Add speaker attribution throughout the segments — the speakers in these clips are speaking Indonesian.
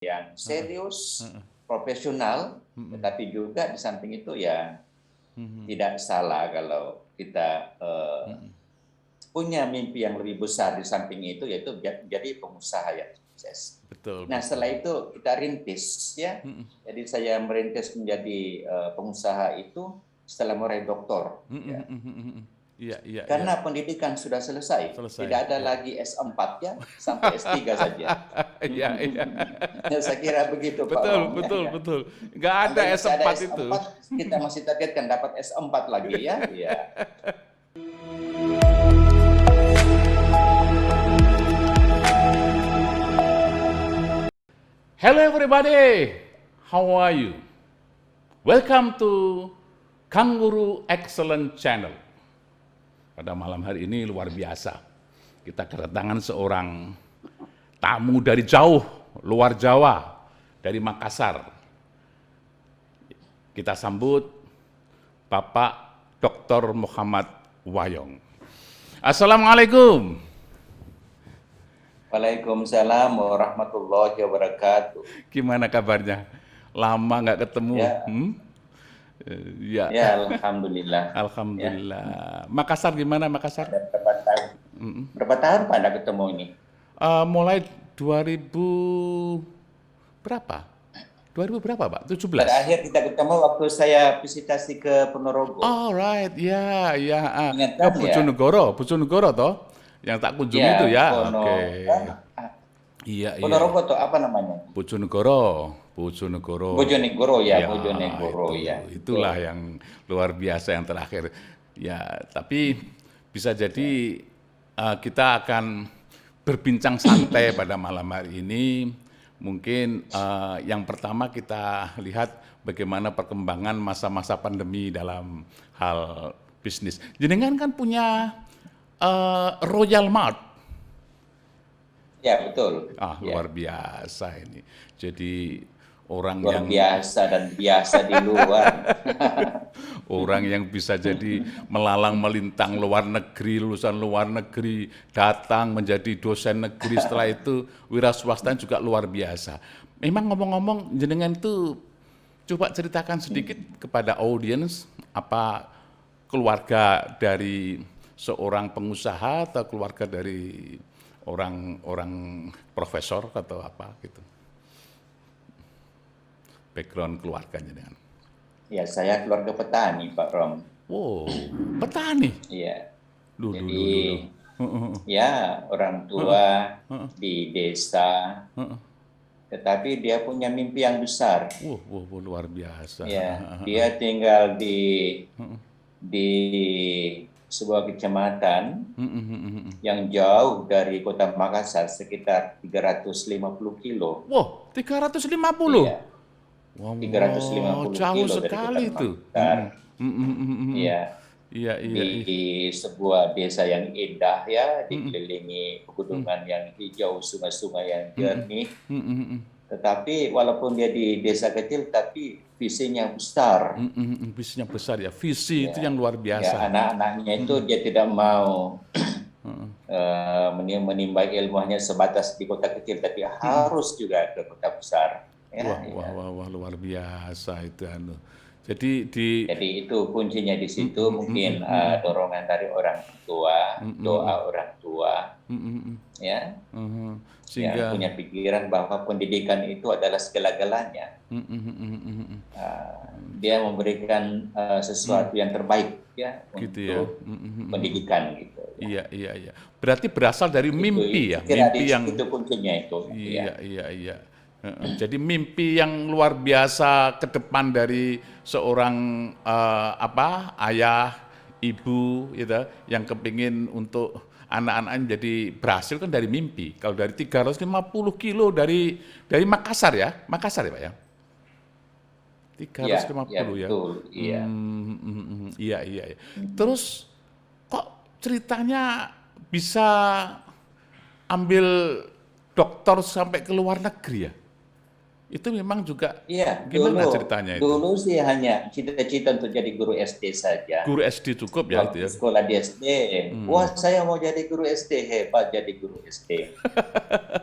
Speaker 1: yang
Speaker 2: Heeh,
Speaker 1: serius,
Speaker 2: heeh,
Speaker 1: profesional,
Speaker 2: mhm,
Speaker 1: tetapi juga di samping itu ya
Speaker 2: mhm,
Speaker 1: tidak salah kalau kita
Speaker 2: mhm.
Speaker 1: punya mimpi yang lebih besar di samping itu, yaitu jadi pengusaha yang sukses.
Speaker 2: Betul
Speaker 1: Nah,
Speaker 2: betul.
Speaker 1: setelah itu kita rintis ya.
Speaker 2: Mhm,
Speaker 1: Jadi saya merintis menjadi pengusaha itu setelah meraih doktor.
Speaker 2: mhm
Speaker 1: Ya.
Speaker 2: mhm mhm mhm. Iya iya iya,
Speaker 1: Karena pendidikan sudah selesai,
Speaker 2: selesai,
Speaker 1: tidak ada
Speaker 2: iya.
Speaker 1: lagi S4 ya, sampai S3 saja.
Speaker 2: Iya iya.
Speaker 1: Saya kira begitu Pak
Speaker 2: Betul
Speaker 1: Rom.
Speaker 2: betul
Speaker 1: Ya.
Speaker 2: betul. Nggak ada
Speaker 1: Andai masih ada
Speaker 2: S4 itu.
Speaker 1: S4, kita masih targetkan dapat S4 lagi ya. Ya.
Speaker 2: Hello everybody, how are you? Welcome to Kangguru Excellent Channel. Pada malam hari ini luar biasa. Kita kedatangan seorang tamu dari jauh, luar Jawa, dari Makassar. Kita sambut Bapak Dr. Muhammad Wayong. Assalamualaikum.
Speaker 1: Waalaikumsalam warahmatullahi wabarakatuh.
Speaker 2: Gimana kabarnya? Lama nggak ketemu.
Speaker 1: Ya,
Speaker 2: Ya,
Speaker 1: ya Alhamdulillah. Ya,
Speaker 2: Alhamdulillah. Makassar gimana Makassar?
Speaker 1: ada berapa tahun? Berapa tahun Pak Anda ketemu ini?
Speaker 2: Mulai 2000 berapa? 2000 berapa Pak? 17?
Speaker 1: Terakhir kita ketemu waktu saya visitasi ke Ponorogo.
Speaker 2: Alright, ya, ya.
Speaker 1: Ingat
Speaker 2: Oh,
Speaker 1: kan ya?
Speaker 2: Bojonegoro toh? Yang tak kunjungi itu
Speaker 1: Ya,
Speaker 2: ya. Oke. Iya, iya, iya.
Speaker 1: Ponorogo tuh apa namanya?
Speaker 2: Bojonegoro, Bojonegoro.
Speaker 1: Bojonegoro ya,
Speaker 2: Ya,
Speaker 1: Bojonegoro
Speaker 2: itu
Speaker 1: ya.
Speaker 2: itulah
Speaker 1: Betul.
Speaker 2: yang luar biasa yang terakhir. Ya, tapi bisa jadi kita akan berbincang santai pada malam hari ini. Mungkin yang pertama kita lihat bagaimana perkembangan masa-masa pandemi dalam hal bisnis. Jenengan kan punya Royal Mart.
Speaker 1: Ya, betul.
Speaker 2: Luar
Speaker 1: Ya.
Speaker 2: biasa ini. Jadi orang
Speaker 1: Luar
Speaker 2: yang
Speaker 1: biasa dan biasa di luar.
Speaker 2: orang yang bisa jadi melalang melintang luar negeri, lulusan luar negeri, datang menjadi dosen negeri, setelah itu wira swasta juga luar biasa. Memang ngomong-ngomong, jenengan itu coba ceritakan sedikit kepada audiens apa keluarga dari seorang pengusaha atau keluarga dari orang-orang profesor atau apa gitu. Background keluarganya dengan.
Speaker 1: Ya, saya keluarga petani, Pak Rom.
Speaker 2: Wow, petani.
Speaker 1: Iya.
Speaker 2: Duh, duh,
Speaker 1: Jadi
Speaker 2: duh, duh, duh.
Speaker 1: ya orang tua di desa, tetapi dia punya mimpi yang besar.
Speaker 2: Wah, wah, wah, luar biasa.
Speaker 1: Ya, dia tinggal di sebuah kecamatan yang jauh dari kota Makassar, sekitar 350 kilo.
Speaker 2: Wah, 350.
Speaker 1: Iya,
Speaker 2: Wah, wow,
Speaker 1: 350
Speaker 2: jauh
Speaker 1: kilo dari kota
Speaker 2: sekali itu.
Speaker 1: Makassar. Iya,
Speaker 2: Iya, iya, iya.
Speaker 1: di sebuah desa yang indah ya, dikelilingi pegunungan yang hijau, sungai-sungai yang jernih. Tetapi walaupun dia di desa kecil, tapi visinya besar.
Speaker 2: Visinya besar ya. Visi itu
Speaker 1: Ya,
Speaker 2: yang luar
Speaker 1: ya
Speaker 2: biasa.
Speaker 1: anak-anaknya itu dia tidak mau menimba ilmunya sebatas di kota kecil, tapi harus juga ke kota besar.
Speaker 2: Wah,
Speaker 1: Ya,
Speaker 2: wah,
Speaker 1: ya.
Speaker 2: wah, wah, luar biasa itu anu. Jadi di
Speaker 1: Jadi itu kuncinya di situ, mungkin dorongan dari orang tua, doa orang tua, ya, yang
Speaker 2: sehingga
Speaker 1: punya pikiran bahwa pendidikan itu adalah segala-galanya. Dia memberikan sesuatu yang terbaik ya
Speaker 2: gitu ya.
Speaker 1: untuk pendidikan gitu. Ya.
Speaker 2: Iya, iya, iya. Berarti berasal dari
Speaker 1: Itu
Speaker 2: mimpi ya,
Speaker 1: kira
Speaker 2: mimpi yang
Speaker 1: itu kuncinya itu.
Speaker 2: iya,
Speaker 1: Ya.
Speaker 2: iya, iya. Jadi mimpi yang luar biasa ke depan dari seorang apa ayah, ibu, gitu, yang kepingin untuk anak-anaknya jadi berhasil kan dari mimpi. Kalau dari 350 kilo dari Makassar ya, Makassar ya Pak ya,
Speaker 1: Ya, ya
Speaker 2: 350 ya.
Speaker 1: betul. Iya.
Speaker 2: Iya, iya, iya. Terus kok ceritanya bisa ambil doktor sampai ke luar negeri ya? Itu memang juga
Speaker 1: Iya,
Speaker 2: gimana ceritanya itu?
Speaker 1: dulu sih hanya cita-cita untuk jadi guru SD saja.
Speaker 2: Guru SD cukup ya itu
Speaker 1: Waktu
Speaker 2: ya?
Speaker 1: sekolah di SD, wah saya mau jadi guru SD, hebat jadi guru SD.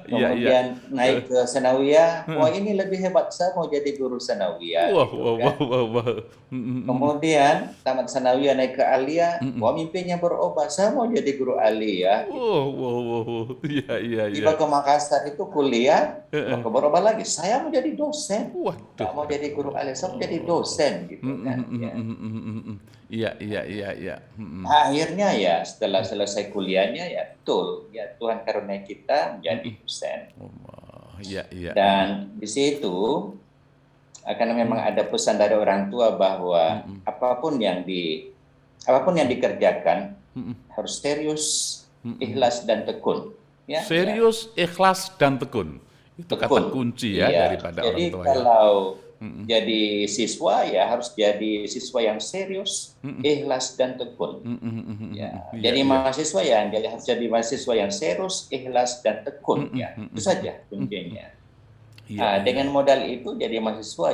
Speaker 2: Iya, iya.
Speaker 1: Kemudian naik ke sanawiyah, wah ini lebih hebat, saya mau jadi guru sanawiyah
Speaker 2: Wah,
Speaker 1: gitu
Speaker 2: wah, wah,
Speaker 1: kan.
Speaker 2: wah, wah. Mm.
Speaker 1: Kemudian tamat sanawiyah naik ke aliyah, wah mimpinya berubah, saya mau jadi guru aliyah gitu.
Speaker 2: Wah, wah, wah, wah. Iya, iya, iya.
Speaker 1: Tiba ke Makassar itu kuliah, wah
Speaker 2: Heeh.
Speaker 1: berubah lagi, saya mau jadi dosen.
Speaker 2: Waduh,
Speaker 1: Nggak mau jadi
Speaker 2: waduh.
Speaker 1: guru aliyah, saya mau jadi
Speaker 2: Oh.
Speaker 1: dosen gitu
Speaker 2: Mm,
Speaker 1: kan.
Speaker 2: mm, mm,
Speaker 1: Ya.
Speaker 2: mm, mm, mm, mm. Iya, iya, iya, iya. Mm,
Speaker 1: Akhirnya ya setelah selesai kuliahnya ya betul, ya Tuhan karunia kita menjadi
Speaker 2: mm.
Speaker 1: dosen.
Speaker 2: Oh, iya, iya.
Speaker 1: Dan di situ karena memang
Speaker 2: Mm,
Speaker 1: ada pesan dari orang tua bahwa
Speaker 2: mm,
Speaker 1: apapun yang dikerjakan
Speaker 2: mm,
Speaker 1: harus serius,
Speaker 2: mm, mm.
Speaker 1: ikhlas dan tekun. Ya, ya,
Speaker 2: Serius, ikhlas, dan tekun. Itu kata
Speaker 1: tekun.
Speaker 2: kunci ya
Speaker 1: Iya.
Speaker 2: daripada orang
Speaker 1: Jadi
Speaker 2: tua ya.
Speaker 1: kalau
Speaker 2: Mm,
Speaker 1: jadi siswa ya harus jadi siswa yang serius,
Speaker 2: mm, mm,
Speaker 1: ikhlas dan tekun.
Speaker 2: mm, mm, mm, mm,
Speaker 1: Ya,
Speaker 2: mm. Iya,
Speaker 1: jadi
Speaker 2: iya.
Speaker 1: mahasiswa ya, jadi harus jadi mahasiswa yang serius, ikhlas dan tekun.
Speaker 2: Mm, mm,
Speaker 1: Ya,
Speaker 2: mm,
Speaker 1: itu
Speaker 2: mm,
Speaker 1: saja
Speaker 2: mm, mm.
Speaker 1: kuncinya.
Speaker 2: Iya, iya.
Speaker 1: Dengan modal itu jadi mahasiswa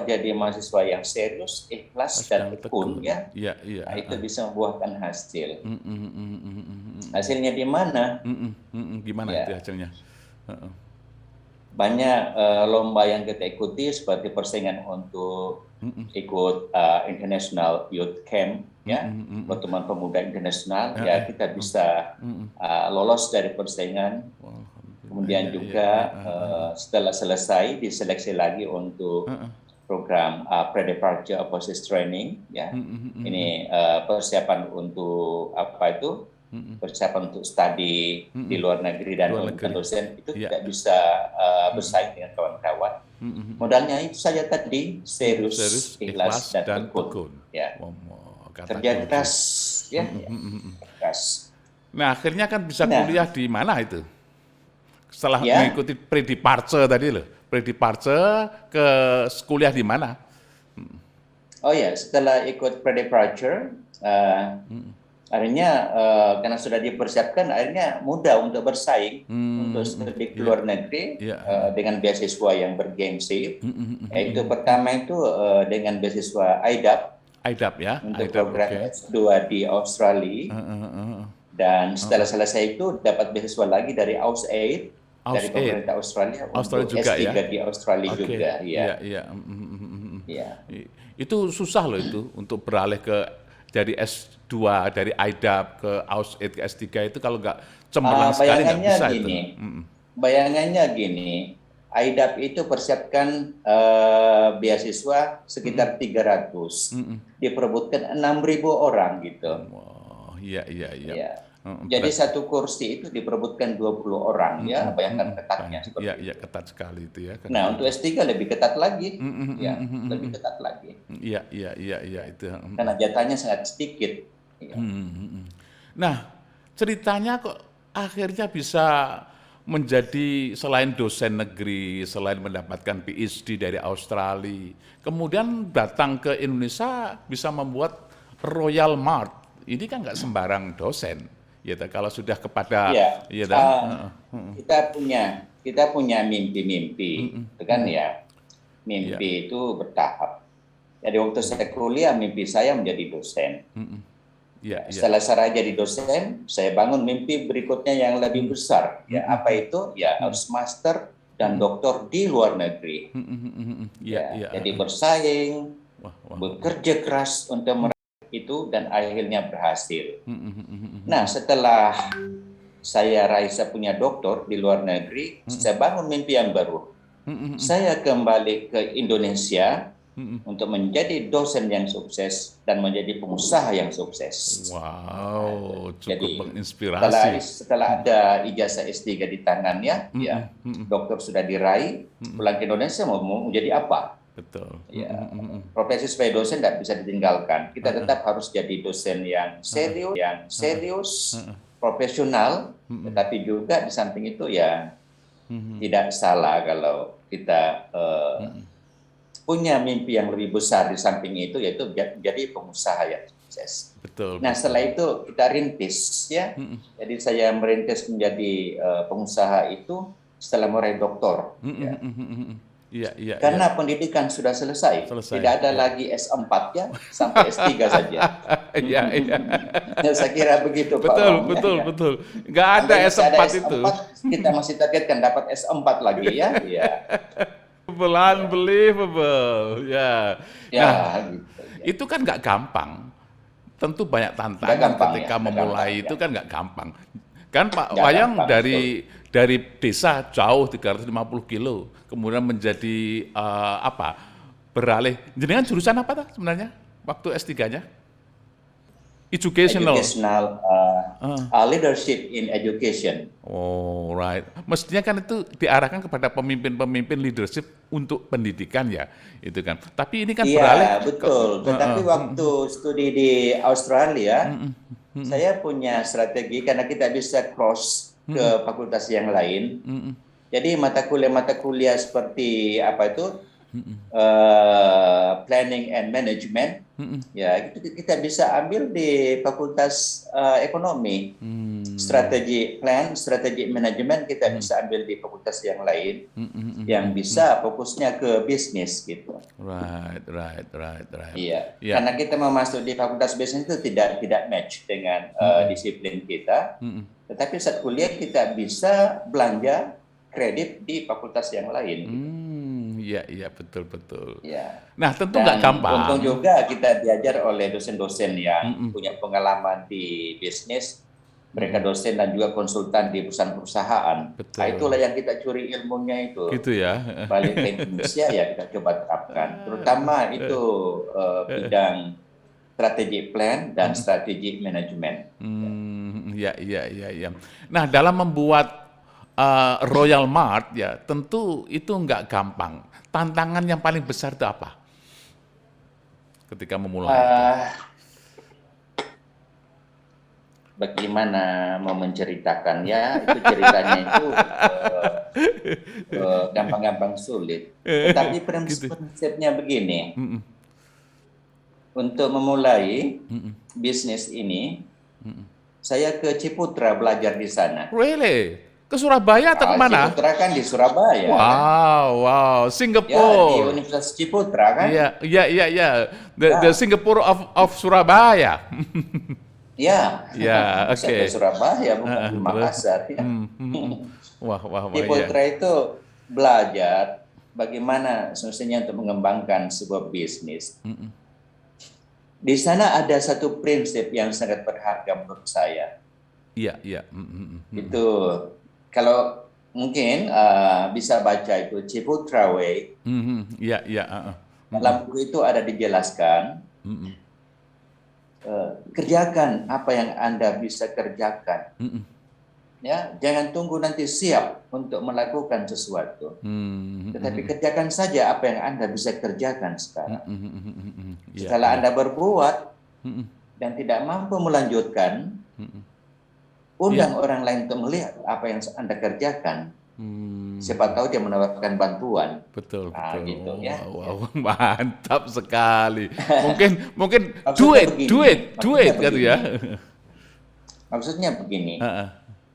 Speaker 1: yang serius, ikhlas
Speaker 2: Ikhlas
Speaker 1: dan
Speaker 2: dan
Speaker 1: tekun
Speaker 2: tekun.
Speaker 1: ya.
Speaker 2: Iya, iya.
Speaker 1: Nah, itu bisa membuahkan hasil.
Speaker 2: Mm, mm, mm, mm, mm, mm, mm.
Speaker 1: Hasilnya di mana?
Speaker 2: Mm, mm, mm, mm. Gimana itu
Speaker 1: Ya,
Speaker 2: hasilnya? Heeh.
Speaker 1: banyak lomba yang kita ikuti seperti persaingan untuk
Speaker 2: Mm, mm,
Speaker 1: ikut International Youth Camp
Speaker 2: mm,
Speaker 1: ya,
Speaker 2: mm, mm, mm.
Speaker 1: pertemuan pemuda internasional ya
Speaker 2: Heeh.
Speaker 1: kita bisa
Speaker 2: Mm, mm.
Speaker 1: lolos dari persaingan.
Speaker 2: Alhamdulillah.
Speaker 1: Kemudian
Speaker 2: Iya, iya,
Speaker 1: juga
Speaker 2: iya. Heeh.
Speaker 1: setelah selesai diseleksi lagi untuk
Speaker 2: Heeh.
Speaker 1: program pre-departure apostille training ya.
Speaker 2: Mm, mm, mm, mm.
Speaker 1: Ini persiapan untuk apa itu?
Speaker 2: Mm, mm.
Speaker 1: Persiapan untuk studi
Speaker 2: Mm,
Speaker 1: di
Speaker 2: mm.
Speaker 1: luar negeri dan
Speaker 2: Luar
Speaker 1: untuk
Speaker 2: negeri.
Speaker 1: dosen itu
Speaker 2: Iya.
Speaker 1: tidak bisa
Speaker 2: Mm, mm.
Speaker 1: bersaing dengan kawan-kawan.
Speaker 2: Mm, mm, mm.
Speaker 1: Modalnya itu saja tadi,
Speaker 2: Serius,
Speaker 1: serius,
Speaker 2: ikhlas,
Speaker 1: ikhlas dan
Speaker 2: dan
Speaker 1: tekun.
Speaker 2: tekun.
Speaker 1: Ya,
Speaker 2: Wah, kata
Speaker 1: kerja
Speaker 2: kunci.
Speaker 1: keras ya,
Speaker 2: Mm,
Speaker 1: ya,
Speaker 2: mm, mm, mm.
Speaker 1: keras.
Speaker 2: Nah, akhirnya kan bisa
Speaker 1: Nah,
Speaker 2: kuliah di mana itu? Setelah
Speaker 1: ya,
Speaker 2: mengikuti pre-departure tadi loh. Pre-departure ke kuliah di mana?
Speaker 1: oh ya, setelah ikut pre-departure, akhirnya karena sudah dipersiapkan, akhirnya mudah untuk bersaing untuk studi ke
Speaker 2: Iya,
Speaker 1: luar negeri
Speaker 2: iya.
Speaker 1: dengan beasiswa yang bergengsi.
Speaker 2: Mm, mm, mm,
Speaker 1: Yaitu
Speaker 2: mm.
Speaker 1: pertama itu dengan beasiswa IDAP
Speaker 2: IDAP ya,
Speaker 1: untuk
Speaker 2: IDAP,
Speaker 1: program
Speaker 2: oke.
Speaker 1: S2 di Australia. Dan setelah selesai itu dapat beasiswa lagi dari AusAid, dari
Speaker 2: AusAid,
Speaker 1: pemerintah Australia
Speaker 2: Australia
Speaker 1: untuk
Speaker 2: juga ya?
Speaker 1: S3 di Australia
Speaker 2: Oke,
Speaker 1: juga.
Speaker 2: iya,
Speaker 1: Ya,
Speaker 2: iya.
Speaker 1: ya.
Speaker 2: Itu susah loh itu untuk beralih ke dari S2 dari IDAP ke AusAid ke S3 itu kalau nggak cemerlang sekali nggak
Speaker 1: Bayangannya
Speaker 2: bisa itu.
Speaker 1: gini, bayangannya gini, IDAP itu persiapkan beasiswa sekitar 300, diperebutkan 6.000 orang gitu.
Speaker 2: Wah, iya, iya, iya.
Speaker 1: Ya. Jadi
Speaker 2: Berat.
Speaker 1: satu kursi itu diperebutkan 20 orang ya, bayangkan ketatnya
Speaker 2: Iya,
Speaker 1: seperti
Speaker 2: iya,
Speaker 1: itu.
Speaker 2: ketat sekali itu ya.
Speaker 1: Nah, untuk S3 lebih ketat lagi.
Speaker 2: Mm,
Speaker 1: Ya, lebih ketat lagi.
Speaker 2: Iya, iya, iya, iya itu.
Speaker 1: Karena jatahnya sangat sedikit. Ya.
Speaker 2: Nah, ceritanya kok akhirnya bisa menjadi selain dosen negeri, selain mendapatkan PhD dari Australia, kemudian datang ke Indonesia bisa membuat Royal Mart. Ini kan nggak sembarang dosen, ya ta, kalau sudah kepada,
Speaker 1: Ya,
Speaker 2: ya ta,
Speaker 1: kita punya mimpi-mimpi, itu kan ya.
Speaker 2: iya,
Speaker 1: Mimpi itu bertahap. Jadi waktu saya kuliah, mimpi saya menjadi dosen.
Speaker 2: iya, iya,
Speaker 1: Setelah saya jadi dosen, saya bangun mimpi berikutnya yang lebih besar. Ya, apa itu? Ya, harus master dan doktor di luar negeri.
Speaker 2: iya,
Speaker 1: Ya,
Speaker 2: iya,
Speaker 1: jadi bersaing,
Speaker 2: wah, wah,
Speaker 1: bekerja keras untuk meraih itu dan akhirnya berhasil. Nah, setelah saya punya doktor di luar negeri, saya bangun mimpi yang baru. Saya kembali ke Indonesia untuk menjadi dosen yang sukses dan menjadi pengusaha yang sukses.
Speaker 2: wow, cukup
Speaker 1: Jadi
Speaker 2: menginspirasi.
Speaker 1: setelah ada ijazah S3 di tangannya, ya dokter sudah diraih, pulang ke Indonesia mau menjadi apa?
Speaker 2: Betul.
Speaker 1: Ya, profesi sebagai dosen tidak bisa ditinggalkan. Kita tetap harus jadi dosen yang serius, profesional, tetapi juga di samping itu ya tidak salah kalau kita punya mimpi yang lebih besar di samping itu, yaitu jadi pengusaha yang sukses.
Speaker 2: Betul.
Speaker 1: Nah, setelah itu kita rintis ya. Jadi saya merintis menjadi pengusaha itu setelah meraih doktor. Ya.
Speaker 2: Iya, iya, iya.
Speaker 1: Karena pendidikan sudah selesai.
Speaker 2: Selesai.
Speaker 1: Tidak ada
Speaker 2: Ya.
Speaker 1: lagi S4 ya, sampai S3 saja.
Speaker 2: Iya, iya.
Speaker 1: Saya kira begitu Pak
Speaker 2: Betul,
Speaker 1: Rom.
Speaker 2: betul,
Speaker 1: Ya.
Speaker 2: betul. Nggak ada
Speaker 1: Andai masih ada
Speaker 2: S4 itu.
Speaker 1: S4, kita masih targetkan dapat S4 lagi ya. Ya,
Speaker 2: Unbelievable. Ya.
Speaker 1: ya
Speaker 2: Nah,
Speaker 1: gitu. Ya.
Speaker 2: itu kan nggak gampang. Tentu banyak
Speaker 1: Nggak
Speaker 2: tantangan
Speaker 1: gampang
Speaker 2: ketika
Speaker 1: ya, nggak
Speaker 2: memulai
Speaker 1: gampang,
Speaker 2: itu
Speaker 1: ya.
Speaker 2: kan nggak gampang. Kan Pak
Speaker 1: Nggak
Speaker 2: Wayang
Speaker 1: gampang,
Speaker 2: dari desa jauh 350 kilo, kemudian menjadi apa? Beralih. Jenengan jurusan apa tuh sebenarnya waktu S3-nya? Educational.
Speaker 1: Educational leadership in education.
Speaker 2: Oh, right. Mestinya kan itu diarahkan kepada pemimpin-pemimpin leadership untuk pendidikan ya, itu kan. Tapi ini kan beralih.
Speaker 1: Iya, betul. Tetapi waktu studi di Australia, saya punya strategi karena kita bisa cross ke fakultas yang lain. Jadi mata kuliah seperti apa itu planning and management, ya itu kita bisa ambil di fakultas ekonomi. Strategi plan, strategi manajemen kita bisa ambil di fakultas yang lain, yang bisa fokusnya ke bisnis gitu.
Speaker 2: Right.
Speaker 1: Iya,
Speaker 2: Ya.
Speaker 1: karena kita mau masuk di fakultas bisnis itu tidak match dengan disiplin kita. Tetapi saat kuliah kita bisa belanja kredit di fakultas yang lain.
Speaker 2: Iya, betul.
Speaker 1: Ya.
Speaker 2: Nah, tentu
Speaker 1: Dan
Speaker 2: nggak gampang.
Speaker 1: untung juga kita diajar oleh dosen-dosen yang punya pengalaman di bisnis. Mereka dosen dan juga konsultan di perusahaan-perusahaan.
Speaker 2: Betul.
Speaker 1: Nah, itulah yang kita curi ilmunya itu.
Speaker 2: Gitu ya.
Speaker 1: Balik ke Indonesia ya kita coba terapkan. Terutama itu bidang strategi plan dan strategi manajemen.
Speaker 2: Iya. Nah, dalam membuat Royal Mart ya, tentu itu nggak gampang. Tantangan yang paling besar itu apa? Ketika memulai itu?
Speaker 1: Bagaimana mau menceritakan ya, itu ceritanya itu gampang-gampang sulit. Tetapi prinsipnya begini, untuk memulai bisnis ini, saya ke Ciputra belajar di sana.
Speaker 2: Really? Ke Surabaya atau kemana?
Speaker 1: Ciputra kan di Surabaya.
Speaker 2: Wow,
Speaker 1: Ya, di
Speaker 2: Singapore.
Speaker 1: Universitas Ciputra kan.
Speaker 2: Iya. The Singapore of Surabaya.
Speaker 1: Ya,
Speaker 2: Ya,
Speaker 1: bisa
Speaker 2: oke.
Speaker 1: ke Surabaya, bukan di Makassar. Ya.
Speaker 2: Wah,
Speaker 1: Ciputra
Speaker 2: ya.
Speaker 1: itu belajar bagaimana semestinya untuk mengembangkan sebuah bisnis. Di sana ada satu prinsip yang sangat berharga menurut saya.
Speaker 2: Iya.
Speaker 1: Itu kalau mungkin bisa baca itu Ciputra Way.
Speaker 2: Iya.
Speaker 1: Dalam buku itu ada dijelaskan. Kerjakan apa yang Anda bisa kerjakan. Ya, jangan tunggu nanti siap untuk melakukan sesuatu. Tetapi kerjakan saja apa yang Anda bisa kerjakan sekarang. Setelah Anda berbuat dan tidak mampu melanjutkan, undang orang lain untuk melihat apa yang Anda kerjakan. Siapa tahu dia menawarkan bantuan.
Speaker 2: Betul.
Speaker 1: Gitu ya.
Speaker 2: Wow, mantap sekali. Mungkin
Speaker 1: Maksudnya
Speaker 2: duit kan ya.
Speaker 1: Maksudnya begini.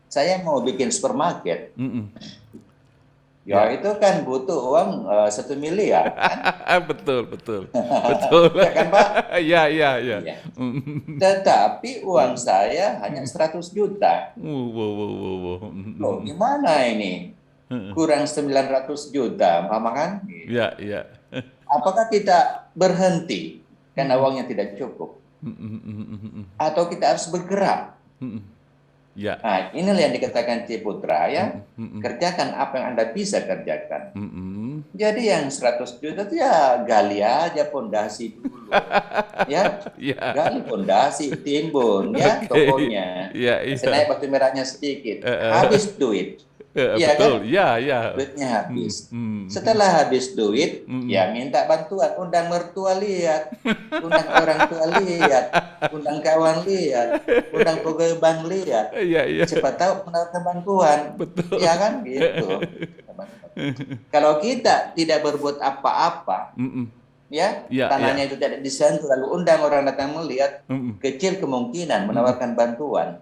Speaker 1: Saya mau bikin supermarket. Ya itu kan butuh uang 1 miliar. Kan?
Speaker 2: Betul.
Speaker 1: Ya kan Pak?
Speaker 2: Iya.
Speaker 1: Ya. Tetapi uang saya hanya 100 juta.
Speaker 2: Wow.
Speaker 1: Loh, gimana ini? Kurang 900 juta, paham kan?
Speaker 2: Iya.
Speaker 1: Apakah kita berhenti karena uangnya tidak cukup? Atau kita harus bergerak?
Speaker 2: Ya.
Speaker 1: Nah, inilah yang dikatakan Ciputra ya. Kerjakan apa yang Anda bisa kerjakan. Jadi yang 100 juta itu ya gali aja pondasi dulu. Ya, gali pondasi, timbun ya tokonya. Naik batu merahnya sedikit. Habis duit.
Speaker 2: Iya betul,
Speaker 1: kan?
Speaker 2: Iya.
Speaker 1: Duitnya habis. Setelah habis duit, ya minta bantuan. Undang mertua lihat, undang orang tua lihat, undang kawan lihat, undang pegawai bank lihat.
Speaker 2: Iya.
Speaker 1: Siapa tahu menawarkan bantuan.
Speaker 2: Betul.
Speaker 1: Ya kan gitu. Kalau kita tidak berbuat apa-apa, ya
Speaker 2: Iya, iya.
Speaker 1: tanahnya itu tidak disentuh, lalu undang orang datang melihat,
Speaker 2: Mm-mm.
Speaker 1: kecil kemungkinan
Speaker 2: Mm-mm.
Speaker 1: menawarkan bantuan.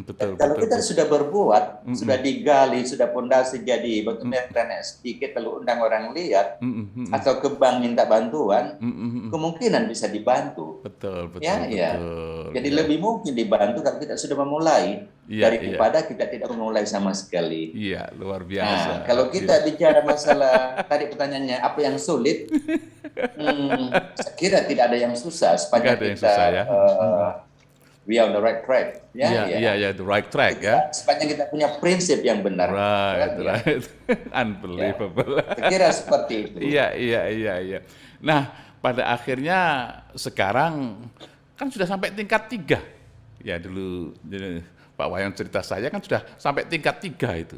Speaker 2: Betul,
Speaker 1: Kalau
Speaker 2: betul,
Speaker 1: kita
Speaker 2: betul.
Speaker 1: sudah berbuat,
Speaker 2: Mm-mm.
Speaker 1: sudah digali, sudah pondasi jadi batu
Speaker 2: Mm,
Speaker 1: merah naik sedikit, lalu undang orang lihat,
Speaker 2: mm, mm, mm,
Speaker 1: atau ke bank minta bantuan,
Speaker 2: mm, mm, mm.
Speaker 1: kemungkinan bisa dibantu.
Speaker 2: Betul, betul,
Speaker 1: Ya, ya.
Speaker 2: betul.
Speaker 1: Jadi
Speaker 2: Ya,
Speaker 1: lebih mungkin dibantu kalau kita sudah memulai
Speaker 2: iya, iya,
Speaker 1: daripada kita tidak memulai sama sekali.
Speaker 2: iya, luar biasa.
Speaker 1: Nah, kalau
Speaker 2: Iya.
Speaker 1: kita bicara masalah tadi pertanyaannya apa yang sulit, saya kira tidak ada yang susah
Speaker 2: Nggak
Speaker 1: sepanjang
Speaker 2: ada yang
Speaker 1: kita
Speaker 2: susah ya.
Speaker 1: we are on the right track, ya,
Speaker 2: Iya, iya,
Speaker 1: ya.
Speaker 2: iya, the right track ya.
Speaker 1: Sepanjang kita punya prinsip yang benar,
Speaker 2: Right,
Speaker 1: kan, ya,
Speaker 2: right.
Speaker 1: ya.
Speaker 2: Unbelievable.
Speaker 1: Saya kira seperti itu.
Speaker 2: Iya, iya, iya, iya. Nah, pada akhirnya sekarang kan sudah sampai tingkat 3. Ya dulu Pak Wayan cerita saya kan sudah sampai tingkat 3 itu.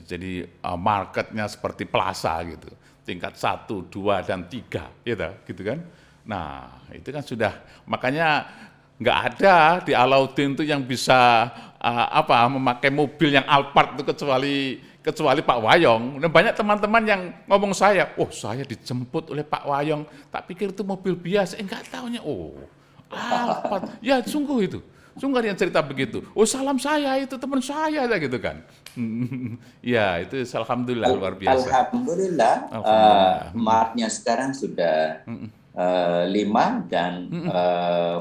Speaker 2: Jadi marketnya seperti plaza gitu. Tingkat 1, 2, dan 3, gitu kan. Nah, itu kan sudah, makanya nggak ada di Alauddin itu yang bisa memakai mobil yang Alphard itu kecuali Pak Wayong. Dan banyak teman-teman yang ngomong saya, oh saya dijemput oleh Pak Wayong, tak pikir itu mobil biasa, enggak taunya, oh Alphard, ya sungguh itu. Sungguh ada yang cerita begitu. Oh salam saya itu teman saya gitu kan. Ya itu alhamdulillah luar biasa.
Speaker 1: Alhamdulillah,
Speaker 2: Alhamdulillah.
Speaker 1: marknya sekarang sudah 5 dan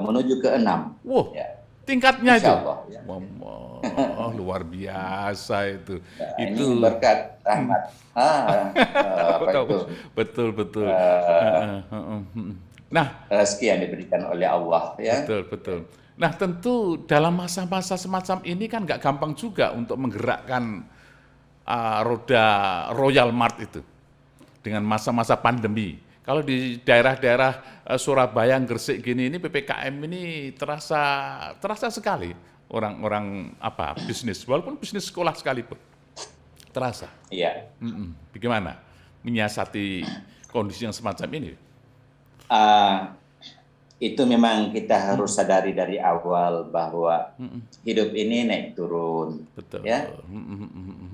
Speaker 1: menuju ke 6.
Speaker 2: Wow,
Speaker 1: Ya,
Speaker 2: tingkatnya itu.
Speaker 1: insya Allah. Ya.
Speaker 2: Wah, luar biasa itu.
Speaker 1: Nah, ini
Speaker 2: Itu
Speaker 1: berkat rahmat. Apa itu?
Speaker 2: betul, betul. Nah,
Speaker 1: Rezeki yang diberikan oleh Allah. Ya.
Speaker 2: betul, betul. Nah, tentu dalam masa-masa semacam ini kan nggak gampang juga untuk menggerakkan roda Royal Mart itu dengan masa-masa pandemi. Kalau di daerah-daerah Surabaya, Gresik gini, ini PPKM ini terasa sekali orang-orang bisnis, walaupun bisnis sekolah sekalipun terasa.
Speaker 1: Iya.
Speaker 2: Bagaimana menyiasati kondisi yang semacam ini?
Speaker 1: Uh, itu memang kita harus sadari dari awal bahwa hidup ini naik turun,
Speaker 2: Betul.
Speaker 1: ya,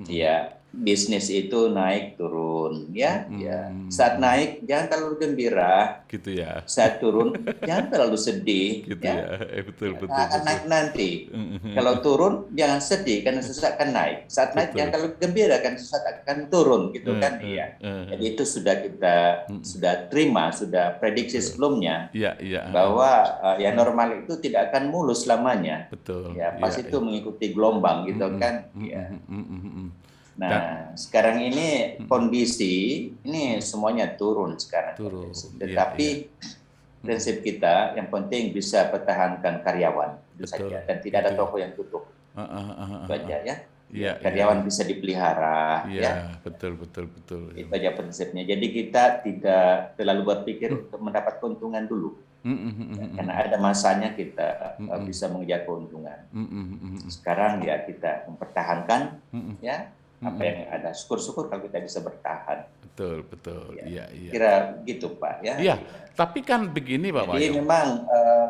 Speaker 1: ya, bisnis itu naik turun, ya, ya. Saat naik jangan terlalu gembira,
Speaker 2: gitu ya.
Speaker 1: saat turun jangan terlalu sedih,
Speaker 2: Gitu
Speaker 1: ya.
Speaker 2: ya. Betul, betul,
Speaker 1: Akan naik nanti. Kalau turun jangan sedih karena sesaat akan naik. Saat naik jangan terlalu gembira karena sesaat akan turun, gitu kan? Iya. Jadi itu sudah kita sudah terima, sudah prediksi sebelumnya.
Speaker 2: Iya, iya.
Speaker 1: Bahwa yang normal itu tidak akan mulus selamanya.
Speaker 2: Betul.
Speaker 1: Ya, pasti itu mengikuti gelombang, gitu kan? Ya. Nah, sekarang ini kondisi ini semuanya turun sekarang.
Speaker 2: Turun.
Speaker 1: Tetapi prinsip kita yang penting bisa pertahankan karyawan itu saja, dan tidak ada toko yang tutup. Itu aja ya.
Speaker 2: Iya,
Speaker 1: karyawan bisa dipelihara.
Speaker 2: Iya,
Speaker 1: Ya.
Speaker 2: betul.
Speaker 1: Itu aja prinsipnya. Jadi kita tidak terlalu berpikir untuk mendapat keuntungan dulu. Karena ada masanya kita bisa mengejar keuntungan. Sekarang ya kita mempertahankan ya apa yang ada. Syukur-syukur kalau kita bisa bertahan.
Speaker 2: Betul.
Speaker 1: Ya.
Speaker 2: Iya.
Speaker 1: Kira gitu Pak ya.
Speaker 2: Iya, tapi kan begini Pak Wayo.
Speaker 1: Jadi memang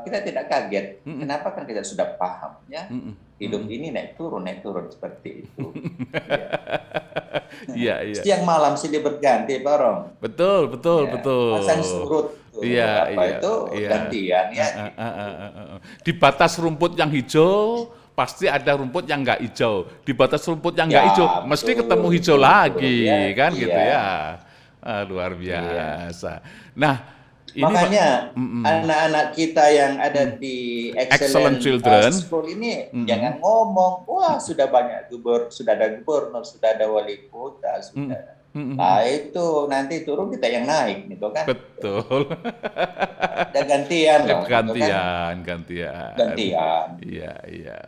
Speaker 1: kita tidak kaget. Kenapa kan kita sudah paham ya. Hidup ini naik turun seperti itu.
Speaker 2: Iya.
Speaker 1: Siang malam silih berganti Pak Rom.
Speaker 2: Betul.
Speaker 1: Pasang surut.
Speaker 2: Iya.
Speaker 1: Itu gantian ya.
Speaker 2: Di batas rumput yang hijau pasti ada rumput yang nggak hijau. Di batas rumput yang nggak hijau mesti ketemu hijau lagi, kan gitu ya. Luar biasa. Nah, ini
Speaker 1: makanya anak-anak kita yang ada di Excellent
Speaker 2: Children
Speaker 1: School ini jangan ngomong, wah sudah ada gubernur, sudah ada wali kota, sudah. Nah itu nanti turun kita yang naik, gitu kan?
Speaker 2: Betul.
Speaker 1: Ada gantian loh.
Speaker 2: Gantian. Iya.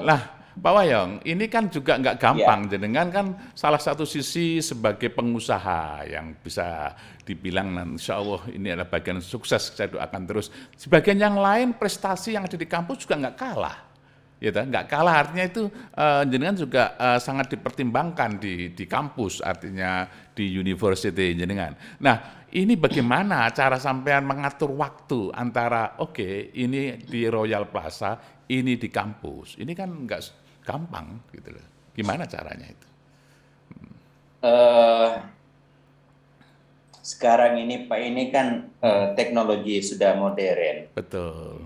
Speaker 2: Lah, Pak Wayong, ini kan juga nggak gampang, jenengan kan salah satu sisi sebagai pengusaha yang bisa dibilang insya Allah ini adalah bagian sukses, saya doakan terus. Sebagian yang lain prestasi yang ada di kampus juga nggak kalah. Ya, nggak kalah artinya itu jenengan juga sangat dipertimbangkan di kampus, artinya di university jenengan. Nah, ini bagaimana cara sampean mengatur waktu antara ini di Royal Plaza, ini di kampus. Ini kan nggak gampang gitu loh. Gimana caranya itu?
Speaker 1: sekarang ini Pak, ini kan teknologi sudah modern.
Speaker 2: Betul.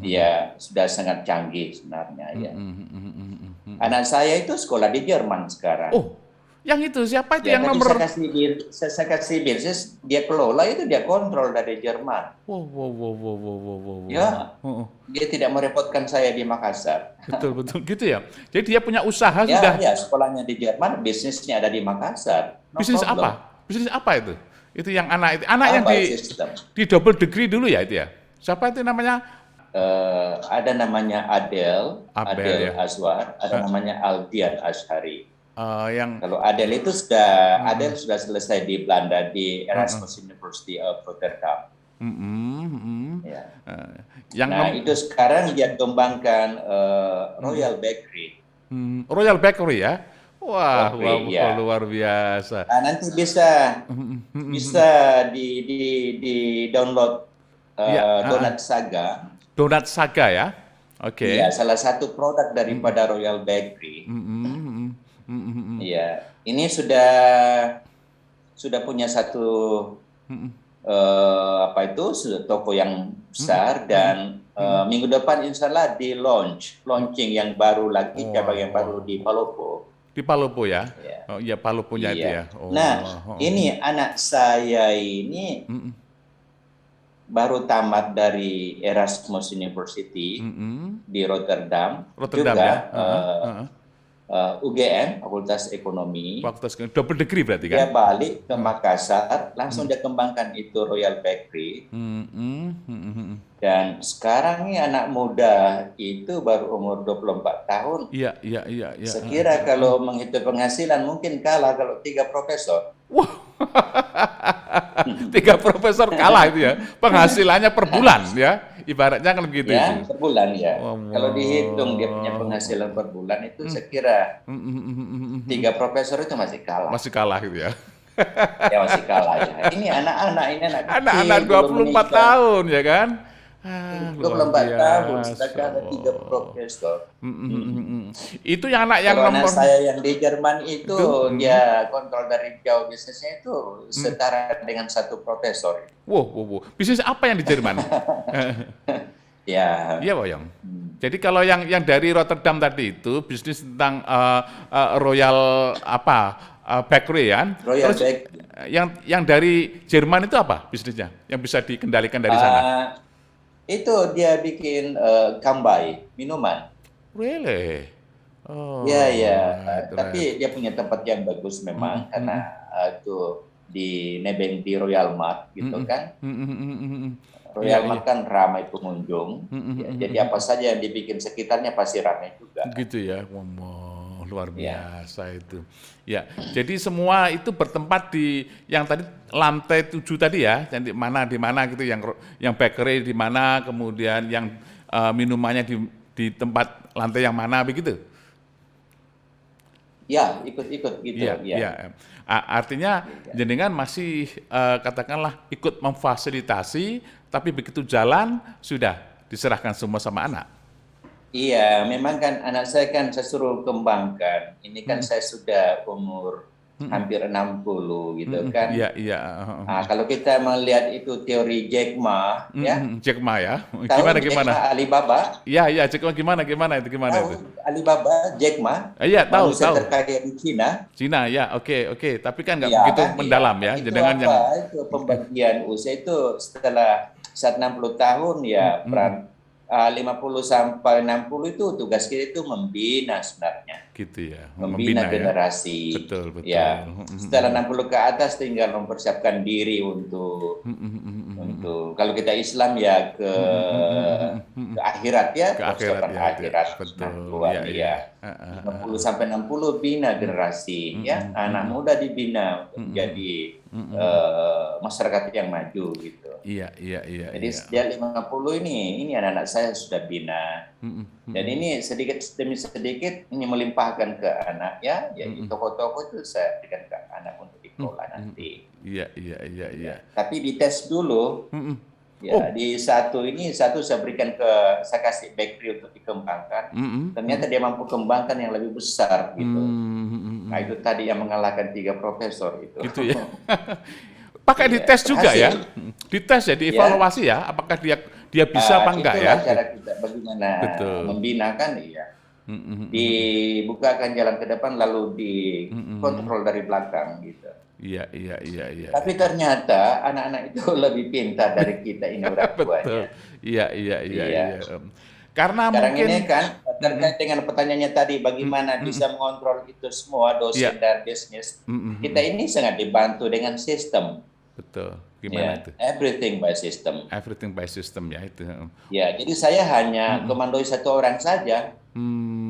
Speaker 1: Ya, sudah sangat canggih sebenarnya ya. Anak saya itu sekolah di Jerman sekarang.
Speaker 2: Oh, yang itu siapa itu
Speaker 1: Ya,
Speaker 2: yang
Speaker 1: tadi
Speaker 2: nomor?
Speaker 1: saya kasih bisnis, dia kelola itu dia kontrol dari Jerman.
Speaker 2: Wow, wow, wow, wow, wow, wow, wow, wow.
Speaker 1: Ya,
Speaker 2: Oh, oh.
Speaker 1: dia tidak merepotkan saya di Makassar.
Speaker 2: Betul, betul gitu ya. Jadi dia punya usaha
Speaker 1: Ya,
Speaker 2: sudah.
Speaker 1: ya, sekolahnya di Jerman, bisnisnya ada di Makassar. No
Speaker 2: Bisnis
Speaker 1: problem.
Speaker 2: apa? Bisnis apa itu? Itu yang anak itu, anak yang
Speaker 1: Apa sistem?
Speaker 2: di double degree dulu ya itu ya. Siapa itu namanya?
Speaker 1: Ada namanya
Speaker 2: Abel
Speaker 1: Adel
Speaker 2: ya.
Speaker 1: Azwar, ada namanya Aldian Ashari.
Speaker 2: Yang
Speaker 1: Kalau Adel sudah selesai di Belanda di Erasmus University of Rotterdam. Ya.
Speaker 2: yang
Speaker 1: Nah, itu sekarang dia kembangkan Royal Bakery.
Speaker 2: Royal Bakery ya. Wah,
Speaker 1: Bakery, ya.
Speaker 2: luar biasa.
Speaker 1: Nah, nanti bisa di download Donat Saga.
Speaker 2: Donat Saga ya. Oke.
Speaker 1: Iya, salah satu produk daripada Royal Bakery. Iya, ini sudah punya satu toko yang besar dan minggu depan insya Allah di launching yang baru lagi, cabang yang baru di Palopo.
Speaker 2: Di Palopo ya?
Speaker 1: Ya.
Speaker 2: Oh iya, Paloponya itu ya. Oh.
Speaker 1: Nah, ini anak saya ini baru tamat dari Erasmus University di Rotterdam juga
Speaker 2: ya?
Speaker 1: UGM, Fakultas Ekonomi.
Speaker 2: Fakultas double degree berarti kan?
Speaker 1: Dia balik ke Makassar, langsung dia kembangkan itu Royal Bakery. Dan sekarang ini anak muda itu baru umur 24 tahun.
Speaker 2: Iya.
Speaker 1: Sekira kalau menghitung penghasilan mungkin kalah kalau 3 profesor.
Speaker 2: Wah, 3 profesor kalah itu ya. Penghasilannya per bulan ya. Ibaratnya kan begitu.
Speaker 1: Ya,
Speaker 2: itu.
Speaker 1: per bulan ya.
Speaker 2: Wow.
Speaker 1: Kalau dihitung dia punya penghasilan per bulan itu sekira 3 profesor itu masih kalah.
Speaker 2: Masih kalah gitu ya.
Speaker 1: Ya masih kalah ya. Ini anak-anak kecil.
Speaker 2: Anak-anak 24 tahun ya kan.
Speaker 1: 24 tahun, sedangkan ada 3 profesor.
Speaker 2: Itu yang anak yang
Speaker 1: Kalau
Speaker 2: nomor
Speaker 1: anak saya yang di Jerman itu dia kontrol dari jauh bisnisnya itu setara dengan 1 profesor.
Speaker 2: Wow. Bisnis apa yang di Jerman?
Speaker 1: Ya.
Speaker 2: Iya, Boyong. Jadi kalau yang dari Rotterdam tadi itu bisnis tentang Royal Bakery ya.
Speaker 1: Royal
Speaker 2: Terus
Speaker 1: Bakery.
Speaker 2: yang dari Jerman itu apa bisnisnya? Yang bisa dikendalikan dari sana?
Speaker 1: Itu dia bikin kambai, minuman.
Speaker 2: Really? Oh.
Speaker 1: Ya. Tapi dia punya tempat yang bagus memang karena itu di nebeng di Royal Mart gitu kan. Royal Mart kan ramai pengunjung. Jadi apa saja yang dibikin sekitarnya pasti ramai juga.
Speaker 2: Gitu ya. Wow, luar biasa itu. Ya, jadi semua itu bertempat di yang tadi lantai 7 tadi ya, yang di mana gitu, yang bakery di mana, kemudian yang minumannya di tempat lantai yang mana begitu.
Speaker 1: Ya, ikut gitu.
Speaker 2: Ya. Artinya jenengan masih katakanlah ikut memfasilitasi, tapi begitu jalan sudah diserahkan semua sama anak.
Speaker 1: Iya, memang kan anak saya kan saya suruh kembangkan. Ini kan saya sudah umur hampir 60 gitu kan.
Speaker 2: Iya.
Speaker 1: Nah, kalau kita melihat itu teori Jack Ma, ya.
Speaker 2: Jack Ma ya.
Speaker 1: Tahu
Speaker 2: Gimana?
Speaker 1: Jack Ma Alibaba?
Speaker 2: Iya, Jack Ma gimana itu?
Speaker 1: Tahu Alibaba, Jack Ma?
Speaker 2: Iya, tahu.
Speaker 1: Terkaya di Cina.
Speaker 2: Cina ya, oke. Tapi kan nggak
Speaker 1: Ya,
Speaker 2: begitu
Speaker 1: kan,
Speaker 2: mendalam ya.
Speaker 1: Itu
Speaker 2: Jenengan
Speaker 1: apa? Itu pembagian usia itu setelah saat 60 tahun ya, 50 sampai 60 itu tugas kita itu membina sebenarnya.
Speaker 2: Gitu ya.
Speaker 1: Membina generasi.
Speaker 2: Ya? Betul.
Speaker 1: Ya. Setelah 60 ke atas tinggal mempersiapkan diri untuk kalau kita Islam ya ke akhirat ya, persiapan akhirat.
Speaker 2: Betul. Ya.
Speaker 1: 50 sampai 60 bina generasi ya. Anak muda dibina untuk menjadi masyarakat yang maju gitu.
Speaker 2: Iya.
Speaker 1: Jadi sejak 50 ini anak-anak saya sudah bina. Dan ini sedikit demi sedikit ini melimpahkan ke anak ya. Jadi toko-toko itu saya berikan ke anak untuk dikelola nanti.
Speaker 2: Iya.
Speaker 1: Tapi dites dulu. Ya, di satu saya berikan saya kasih bakery untuk dikembangkan. Ternyata dia mampu kembangkan yang lebih besar gitu. Nah, itu tadi yang mengalahkan 3 profesor itu.
Speaker 2: Gitu ya. pakai dites juga ya,
Speaker 1: berhasil.
Speaker 2: dites ya, dievaluasi ya, apakah dia bisa apa enggak ya?
Speaker 1: Itulah cara kita bagaimana
Speaker 2: Betul.
Speaker 1: membinakan, iya.
Speaker 2: Mm, mm, mm,
Speaker 1: Dibukakan jalan ke depan lalu dikontrol dari belakang gitu.
Speaker 2: Iya, iya, iya, iya.
Speaker 1: Tapi ternyata anak-anak itu lebih pintar dari kita ini orang
Speaker 2: Betul.
Speaker 1: tuanya.
Speaker 2: Iya, iya, iya,
Speaker 1: Iya.
Speaker 2: iya. Karena
Speaker 1: Sekarang
Speaker 2: mungkin
Speaker 1: ini kan terkait dengan pertanyaannya tadi bagaimana bisa mengontrol itu semua
Speaker 2: Iya.
Speaker 1: dosen dan bisnis. Kita ini sangat dibantu dengan sistem.
Speaker 2: betul. Gimana
Speaker 1: Ya,
Speaker 2: itu?
Speaker 1: everything by system.
Speaker 2: Everything by system ya itu.
Speaker 1: Ya, jadi saya hanya komandoi satu orang saja,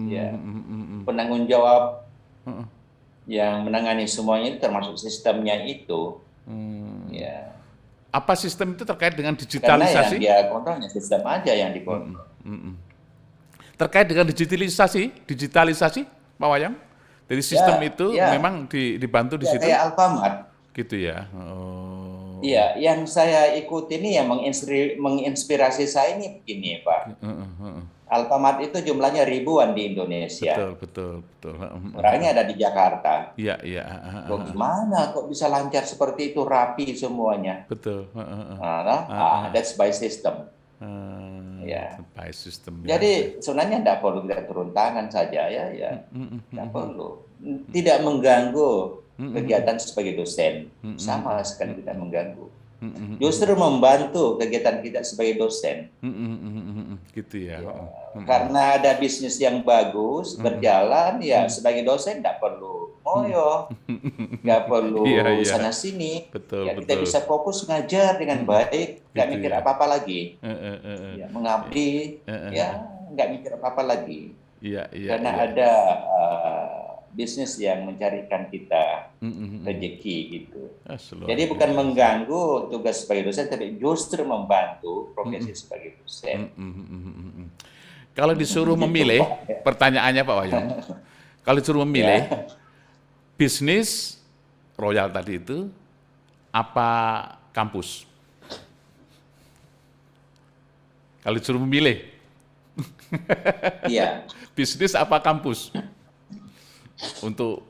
Speaker 1: ya, penanggung jawab yang menangani semuanya itu termasuk sistemnya itu. Ya,
Speaker 2: Apa sistem itu terkait dengan
Speaker 1: karena yang
Speaker 2: digitalisasi?
Speaker 1: dia kontrolnya sistem aja yang dikontrol.
Speaker 2: Terkait dengan digitalisasi, Pak Wayang? Dari sistem itu
Speaker 1: ya.
Speaker 2: memang dibantu di
Speaker 1: Ya,
Speaker 2: situ,
Speaker 1: kayak Alfamart.
Speaker 2: gitu ya. Oh.
Speaker 1: Iya, yang saya ikuti ini yang menginspirasi saya ini begini, Pak. Alfamart itu jumlahnya ribuan di Indonesia.
Speaker 2: Betul.
Speaker 1: Orangnya ada di Jakarta.
Speaker 2: Iya.
Speaker 1: Kok gimana? Kok bisa lancar seperti itu, rapi semuanya?
Speaker 2: Betul.
Speaker 1: That's by system. Ya.
Speaker 2: By system. Ya.
Speaker 1: Jadi sebenarnya tidak perlu kita turun tangan saja ya. Tidak perlu. Tidak mengganggu kegiatan sebagai dosen. Sama sekali tidak mengganggu. Justru membantu kegiatan kita sebagai dosen.
Speaker 2: Gitu ya.
Speaker 1: Karena ada bisnis yang bagus, berjalan, ya sebagai dosen tidak perlu ngoyo, nggak perlu sana sini.
Speaker 2: Betul,
Speaker 1: Kita bisa fokus ngajar dengan baik, nggak mikir apa-apa lagi. Ya, mengabdi, ya nggak mikir apa-apa lagi. Karena ada bisnis yang mencarikan kita rezeki gitu. Jadi bukan mengganggu tugas sebagai dosen, tapi justru membantu profesi sebagai dosen.
Speaker 2: Kalau disuruh memilih, pertanyaannya Pak Wayang, kalau disuruh memilih bisnis Royal tadi itu apa kampus? Kalau disuruh memilih,
Speaker 1: Iya.
Speaker 2: bisnis apa kampus? Untuk